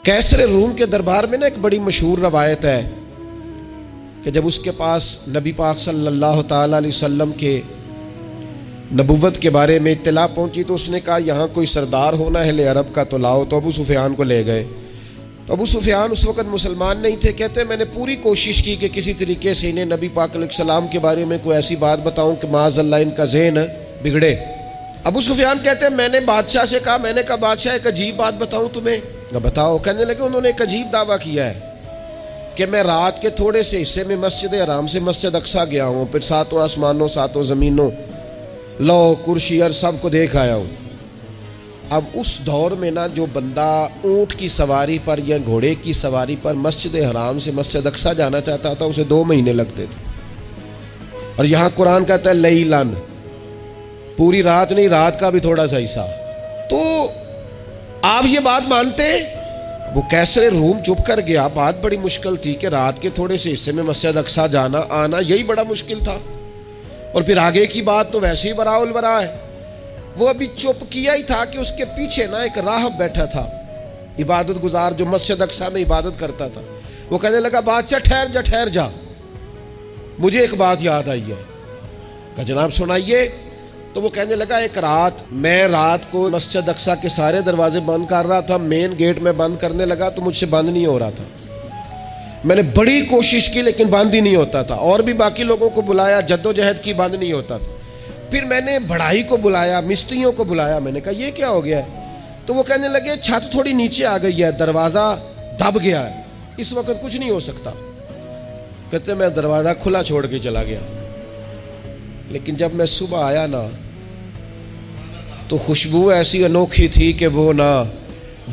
کیسر روم کے دربار میں نا ایک بڑی مشہور روایت ہے کہ جب اس کے پاس نبی پاک صلی اللہ تعالیٰ علیہ وسلم کے نبوت کے بارے میں اطلاع پہنچی تو اس نے کہا یہاں کوئی سردار ہونا ہے اہل عرب کا تو لاؤ، تو ابو سفیان کو لے گئے۔ تو ابو سفیان اس وقت مسلمان نہیں تھے، کہتے ہیں میں نے پوری کوشش کی کہ کسی طریقے سے انہیں نبی پاک علیہ السلام کے بارے میں کوئی ایسی بات بتاؤں کہ معاذ اللہ ان کا ذہن بگڑے۔ ابو سفیان کہتے ہیں میں نے بادشاہ سے کہا، میں نے کہا بادشاہ ایک عجیب بات بتاؤں تمہیں؟ بتاؤ۔ کہنے لگے انہوں نے ایک عجیب دعویٰ کیا ہے کہ میں رات کے تھوڑے سے حصے میں مسجد حرام سے مسجد اقصیٰ گیا ہوں، پھر ساتوں آسمانوں ساتوں زمینوں لو کرسی اور سب کو دیکھ آیا ہوں۔ اب اس دور میں نا جو بندہ اونٹ کی سواری پر یا گھوڑے کی سواری پر مسجد حرام سے مسجد اقصیٰ جانا چاہتا تھا اسے 2 مہینے لگتے تھے، اور یہاں قرآن کہتا ہے لیلن، پوری رات نہیں، رات کا بھی تھوڑا سا حصہ۔ تو آپ یہ بات مانتے؟ وہ کیسر روم چپ کر گیا، بات بڑی مشکل تھی کہ رات کے تھوڑے سے حصے میں مسجد اقصیٰ جانا آنا یہی بڑا مشکل تھا، اور پھر آگے کی بات تو ویسے ہی براء البراء ہے۔ وہ ابھی چپ کیا ہی تھا کہ اس کے پیچھے نا ایک راہب بیٹھا تھا، عبادت گزار جو مسجد اقصیٰ میں عبادت کرتا تھا۔ وہ کہنے لگا بادشاہ ٹھہر جا، مجھے ایک بات یاد آئی ہے۔ کہا جناب سنائیے۔ تو وہ کہنے لگا ایک رات میں رات کو مسجد اقصیٰ کے سارے دروازے بند کر رہا تھا، مین گیٹ میں بند کرنے لگا تو مجھ سے بند نہیں ہو رہا تھا، میں نے بڑی کوشش کی لیکن بند ہی نہیں ہوتا تھا، اور بھی باقی لوگوں کو بلایا، جدوجہد کی، بند نہیں ہوتا تھا۔ پھر میں نے بڑھائی کو بلایا، مستریوں کو بلایا، میں نے کہا یہ کیا ہو گیا ہے؟ تو وہ کہنے لگے چھت تھوڑی نیچے آ گئی ہے، دروازہ دب گیا ہے، اس وقت کچھ نہیں ہو سکتا۔ کہتے میں دروازہ کھلا چھوڑ کے چلا گیا، لیکن جب میں صبح آیا نا تو خوشبو ایسی انوکھی تھی کہ وہ نا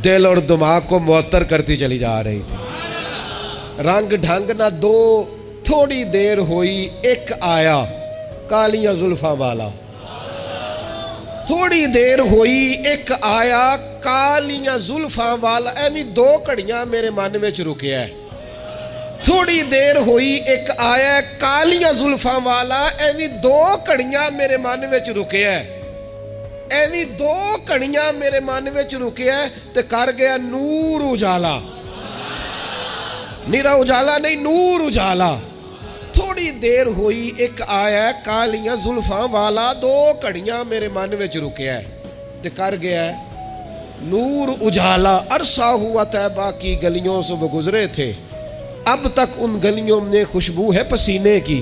دل اور دماغ کو معطر کرتی چلی جا رہی تھی۔ رنگ ڈھنگ نہ دو، تھوڑی دیر ہوئی ایک آیا کالیاں زلفاں والا، تھوڑی دیر ہوئی ایک آیا کالیاں زلفاں والا، ایویں 2 گھڑیاں میرے من وچ رکیا ہے۔ تھوڑی دیر ہوئی ایک آیا کالیاں زلفاں والا، ایویں 2 گھڑیاں میرے من وچ رکیا ہے، ایویں 2 گھڑیاں میرے من وچ رکیا ہے تے کر گیا نور اجالا، نیرا اجالا نہیں، نور اجالا۔ تھوڑی دیر ہوئی ایک آیا کالیاں زلفاں والا، 2 گھڑیاں میرے من وچ رکیا ہے تے کر گیا نور اجالا۔ عرصہ ہوا طیبہ کی گلیوں سے وہ گزرے تھے، اب تک ان گلیوں میں خوشبو ہے پسینے کی۔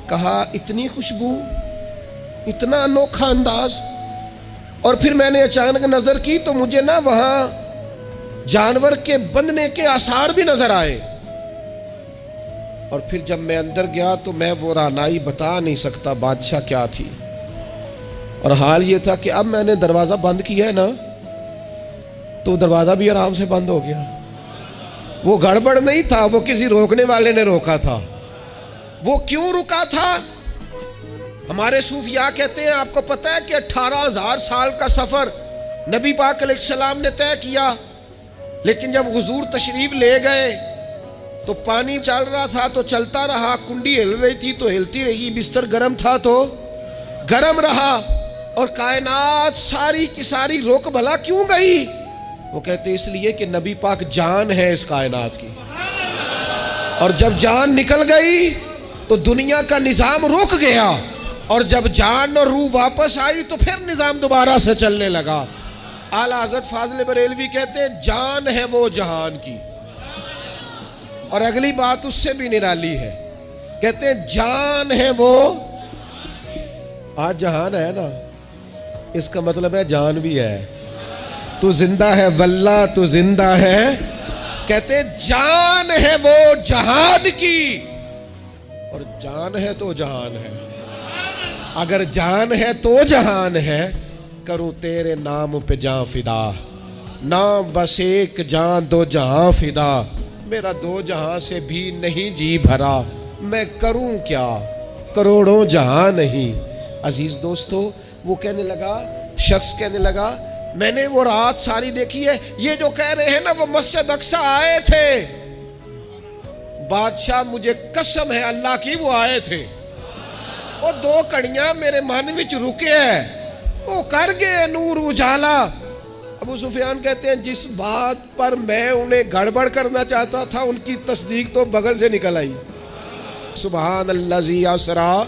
کہا اتنی خوشبو، اتنا انوکھا انداز۔ اور پھر میں نے اچانک نظر کی تو مجھے نا وہاں جانور کے بندنے کے آثار بھی نظر آئے، اور پھر جب میں اندر گیا تو میں وہ رانائی بتا نہیں سکتا بادشاہ کیا تھی، اور حال یہ تھا کہ اب میں نے دروازہ بند کیا ہے نا تو دروازہ بھی آرام سے بند ہو گیا۔ وہ گڑبڑ نہیں تھا، وہ کسی روکنے والے نے روکا تھا۔ وہ کیوں رکا تھا؟ ہمارے صوفیاء کہتے ہیں، آپ کو پتہ ہے کہ 18,000 سال کا سفر نبی پاک علیہ السلام نے طے کیا، لیکن جب حضور تشریف لے گئے تو پانی چل رہا تھا تو چلتا رہا، کنڈی ہل رہی تھی تو ہلتی رہی، بستر گرم تھا تو گرم رہا، اور کائنات ساری کی ساری رک بھلا کیوں گئی؟ وہ کہتے اس لیے کہ نبی پاک جان ہے اس کائنات کی، اور جب جان نکل گئی تو دنیا کا نظام رک گیا، اور جب جان اور روح واپس آئی تو پھر نظام دوبارہ سے چلنے لگا۔ اعلیٰ حضرت فاضل بریلوی کہتے ہیں جان ہے وہ جہان کی، اور اگلی بات اس سے بھی نرالی ہے، کہتے ہیں جان ہے وہ، آج جہان ہے نا، اس کا مطلب ہے جان بھی ہے، تو زندہ ہے واللہ تو زندہ ہے، کہتے ہیں جان ہے وہ جہان کی، اور جان ہے تو جہان ہے، اگر جان ہے تو جہان ہے، کروں تیرے نام پہ جان فدا، نام بس ایک جان 2 جہاں فدا، میرا 2 جہاں سے بھی نہیں جی بھرا، میں کروں کیا کروڑوں جہاں نہیں۔ عزیز دوستو، وہ کہنے لگا، شخص کہنے لگا میں نے وہ رات ساری دیکھی ہے، یہ جو کہہ رہے ہیں نا وہ مسجد اقصیٰ آئے تھے، بادشاہ مجھے قسم ہے اللہ کی وہ آئے تھے، وہ 2 گھڑیاں میرے من وچ رکے ہے، وہ کر گئے نور اجالا، ابو سفیان کہتے ہیں جس بات پر میں انہیں گڑبڑ کرنا چاہتا تھا ان کی تصدیق تو بغل سے نکل آئی۔ سبحان الذی اسریٰ